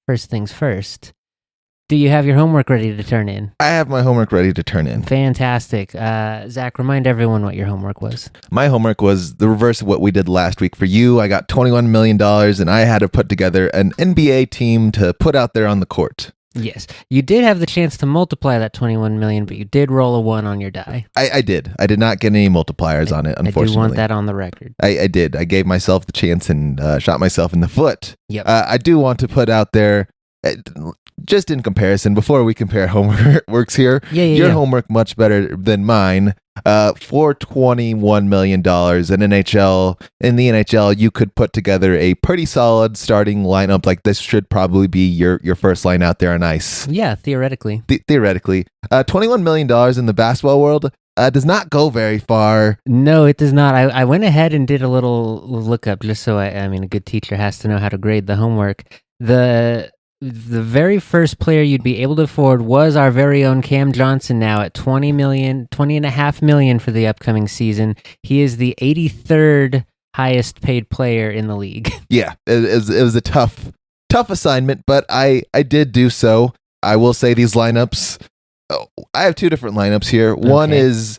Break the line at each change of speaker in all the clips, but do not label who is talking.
first things first. Do you have your homework ready to turn in?
I have my homework ready to turn in.
Fantastic. Zach, remind everyone what your homework was.
My homework was the reverse of what we did last week. For you, I got $21 million, and I had to put together an NBA team to put out there on the court.
Yes. You did have the chance to multiply that 21 million, but you did roll a 1 on your die.
I did. I did not get any multipliers on it, unfortunately.
I do want that on the record.
I did. I gave myself the chance and shot myself in the foot.
Yep.
I do want to put out there, just in comparison, before we compare homeworks here, your homework much better than mine. For $21 million in the NHL, you could put together a pretty solid starting lineup. Like, this should probably be your first line out there on ice.
Yeah, theoretically.
Theoretically. $21 million in the basketball world does not go very far.
No, it does not. I went ahead and did a little lookup just so I mean, a good teacher has to know how to grade the homework. The very first player you'd be able to afford was our very own Cam Johnson, now at $20.5 million for the upcoming season. He is the 83rd highest paid player in the league. Yeah,
it was a tough assignment, but I did do so. I will say these lineups, I have two different lineups here. Okay.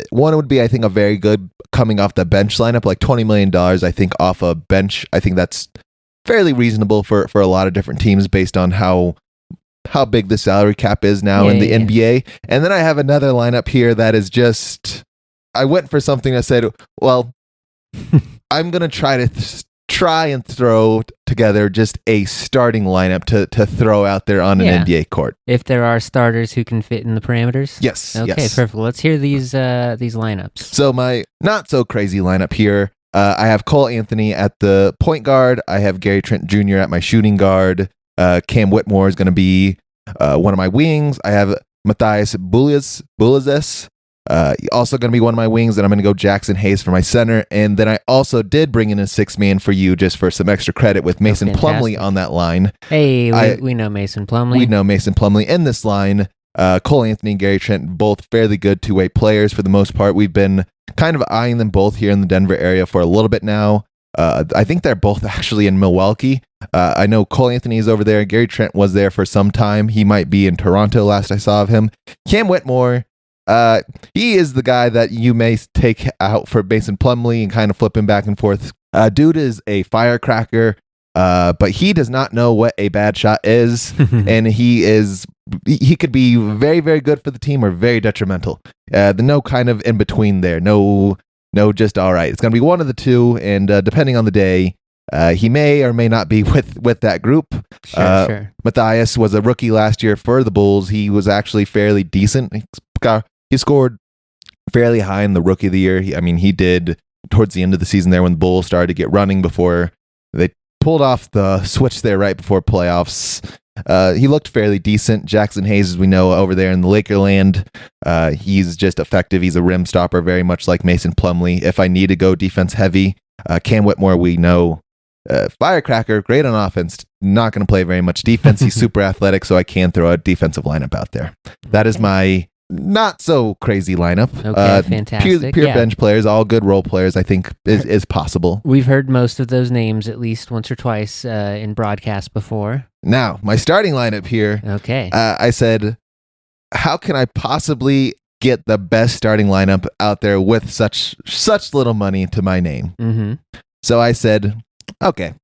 One would be, I think, a very good coming off the bench lineup, like $20 million, I think, off a bench. I think that's fairly reasonable for a lot of different teams based on how big the salary cap is now in the NBA. And then I have another lineup here that is just, I went for something that said, well, I'm going to try and throw together just a starting lineup to throw out there on an NBA court.
If there are starters who can fit in the parameters?
Yes.
Okay,
yes.
Perfect. Let's hear these lineups.
So my not so crazy lineup here, I have Cole Anthony at the point guard. I have Gary Trent Jr. at my shooting guard. Cam Whitmore is going to be one of my wings. I have Matthias Bulazes also going to be one of my wings. And I'm going to go Jackson Hayes for my center. And then I also did bring in a 6-man for you just for some extra credit with Mason Plumlee on that line.
Hey, we know Mason Plumlee.
We know Mason Plumlee in this line. Cole Anthony and Gary Trent, both fairly good two-way players for the most part. We've been kind of eyeing them both here in the Denver area for a little bit now. I think they're both actually in Milwaukee. I know Cole Anthony is over there. Gary Trent was there for some time. He might be in Toronto last I saw of him. Cam Whitmore, he is the guy that you may take out for Mason Plumlee and kind of flip him back and forth. Dude is a firecracker, but he does not know what a bad shot is. And he could be very, very good for the team or very detrimental. No kind of in between there. No, just all right. It's going to be one of the two, and depending on the day, he may or may not be with that group.
Sure.
Matthias was a rookie last year for the Bulls. He was actually fairly decent. He scored fairly high in the Rookie of the Year. He did towards the end of the season there when the Bulls started to get running before they pulled off the switch there right before playoffs. He looked fairly decent. Jackson Hayes, as we know, over there in the Lakerland, he's just effective. He's a rim stopper, very much like Mason Plumlee. If I need to go defense heavy, Cam Whitmore, we know, firecracker, great on offense, not going to play very much defense. He's super athletic, so I can throw a defensive lineup out there. That is my not so crazy lineup.
Okay, fantastic.
Pure bench players, all good role players, I think is possible.
We've heard most of those names at least once or twice in broadcast before.
Now, my starting lineup here.
Okay.
I said, how can I possibly get the best starting lineup out there with such little money to my name?
Mm-hmm.
So I said, okay,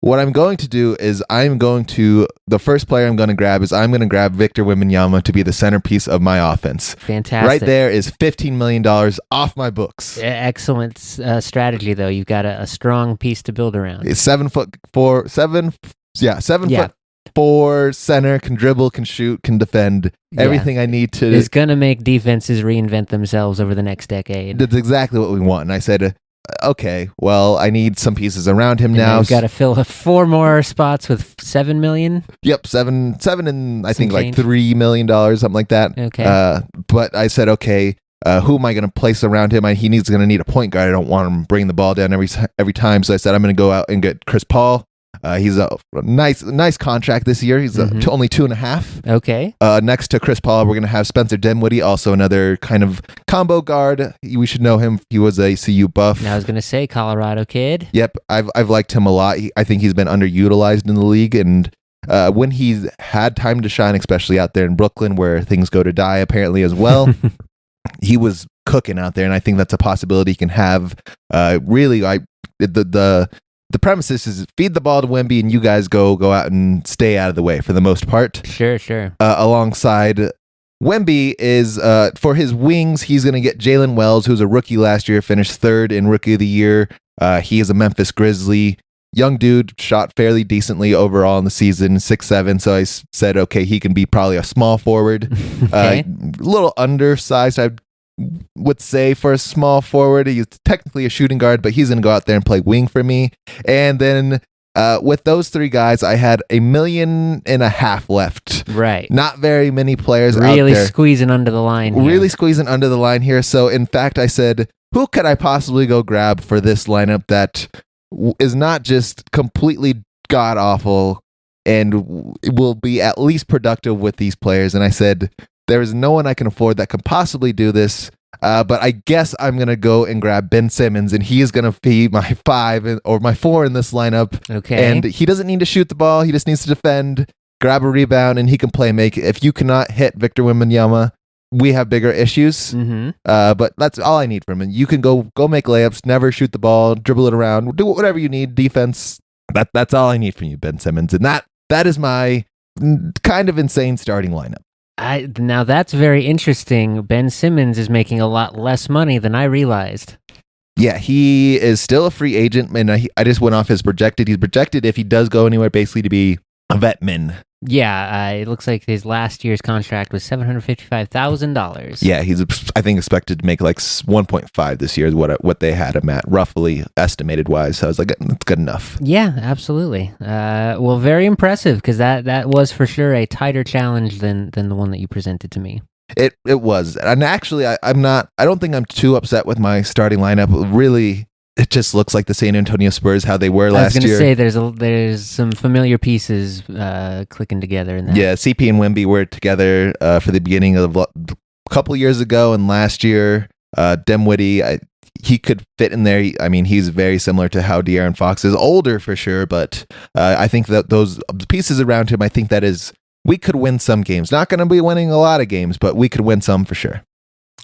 what I'm going to do is the first player I'm going to grab Victor Wembanyama to be the centerpiece of my offense.
Fantastic.
Right there is $15 million off my books.
Excellent strategy, though. You've got a strong piece to build around.
It's 7'4", 7'4" center, can dribble, can shoot, can defend. Everything I need to.
Is going to make defenses reinvent themselves over the next decade.
That's exactly what we want. And I said, okay, well, I need some pieces around him now.
We've got to fill 4 more spots with $7 million.
Yep, seven, and I think like $3 million, something like that.
Okay.
But I said, okay, who am I going to place around him? He's going to need a point guard. I don't want him bringing the ball down every time. So I said, I'm going to go out and get Chris Paul. He's a nice contract this year. He's only 2.5.
Okay.
Next to Chris Paul, we're going to have Spencer Dinwiddie, also another kind of combo guard. We should know him. He was a CU buff.
I was going to say Colorado kid.
Yep. I've liked him a lot. I think he's been underutilized in the league, and when he's had time to shine, especially out there in Brooklyn where things go to die apparently as well. He was cooking out there, and I think that's a possibility he can have. Really, the premise is feed the ball to Wemby, and you guys go out and stay out of the way for the most part.
Sure.
Alongside Wemby is for his wings, he's going to get Jalen Wells, who's a rookie last year, finished third in Rookie of the Year. He is a Memphis Grizzly. Young dude, shot fairly decently overall in the season, 6'7". So I said, okay, he can be probably a small forward.
Okay.
A little undersized, I would say, for a small forward. He's technically a shooting guard, but he's going to go out there and play wing for me. And then with those three guys, I had $1.5 million left.
Right.
Not very many players
really
out there.
Squeezing under the line here.
Really squeezing under the line here. So, in fact, I said, who could I possibly go grab for this lineup that is not just completely god-awful and will be at least productive with these players? And I said, there is no one I can afford that can possibly do this. But I guess I'm going to go and grab Ben Simmons, and he is going to be my 5 or my 4 in this lineup.
Okay.
And he doesn't need to shoot the ball. He just needs to defend, grab a rebound, and he can play make. If you cannot hit Victor Wembanyama, we have bigger issues.
Mm-hmm.
But that's all I need from him. You can go make layups, never shoot the ball, dribble it around, do whatever you need, defense. That's all I need from you, Ben Simmons. And that is my kind of insane starting lineup.
Now that's very interesting. Ben Simmons is making a lot less money than I realized.
Yeah, he is still a free agent, and I just went off his projected. He's projected, if he does go anywhere, basically to be a vet min.
Yeah, it looks like his last year's contract was $755,000.
Yeah, he's, I think, expected to make like 1.5 this year is what they had him at, roughly estimated wise. So I was like, that's good enough.
Yeah, absolutely. Well, very impressive, because that was for sure a tighter challenge than the one that you presented to me.
It was, and actually, I don't think I'm too upset with my starting lineup. Really, it just looks like the San Antonio Spurs, how they were last year.
I was going to say there's some familiar pieces clicking together in that.
Yeah, CP and Wemby were together for the beginning of a couple years ago, and last year, Dinwiddie, he could fit in there. I mean, he's very similar to how De'Aaron Fox is, older for sure, but I think that those pieces around him, I think that is, we could win some games. Not going to be winning a lot of games, but we could win some for sure.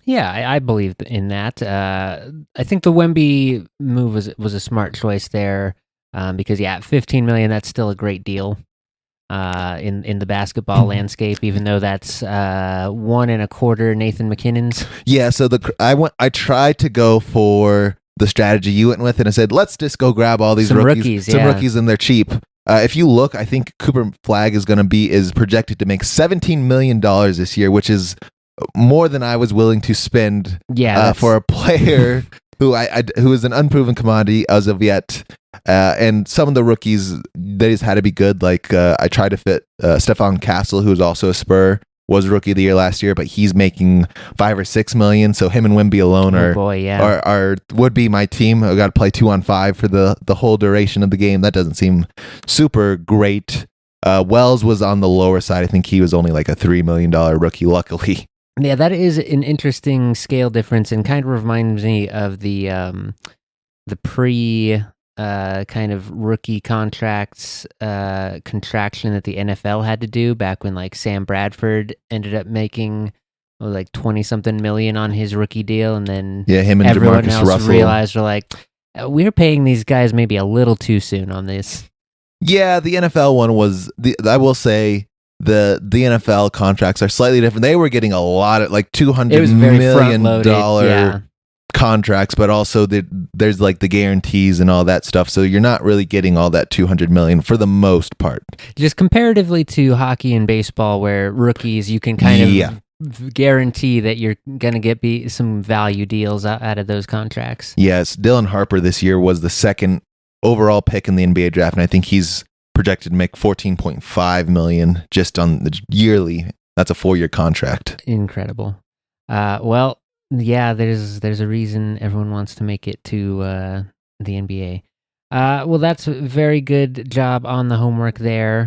Yeah, I believe in that. I think the Wemby move was a smart choice there, because at $15 million, that's still a great deal in the basketball landscape, even though that's 1.25 Nathan McKinnon's.
Yeah, so I tried to go for the strategy you went with, and I said, let's just go grab all these rookies, and they're cheap. If you look, I think Cooper Flagg is projected to make $17 million this year, which is more than I was willing to spend for a player who is an unproven commodity as of yet. And some of the rookies, they just had to be good. Like I tried to fit Stephon Castle, who's also a Spur, was Rookie of the Year last year, but he's making $5 or $6 million. So him and Wemby alone would be my team. I got to play 2-on-5 for the whole duration of the game. That doesn't seem super great. Wells was on the lower side. I think he was only like a $3 million rookie, luckily.
Yeah, that is an interesting scale difference, and kind of reminds me of the pre kind of rookie contracts contraction that the NFL had to do back when like Sam Bradford ended up making like 20-something million on his rookie deal, and then
him and
everyone
Jamarcus
else
Russell
realized, we're like, we're paying these guys maybe a little too soon on this.
Yeah, the NFL one was I will say. The NFL contracts are slightly different. They were getting a lot of like $200 million contracts, but also there's like the guarantees and all that stuff. So you're not really getting all that $200 million for the most part. Just
comparatively to hockey and baseball, where rookies you can kind of guarantee that you're going to get some value deals out of those contracts.
Yes, Dylan Harper this year was the second overall pick in the NBA draft, and I think he's projected to make $14.5 million just on the yearly. That's a 4-year contract.
Incredible. Well, yeah, there's a reason everyone wants to make it to the NBA. Well, that's a very good job on the homework there.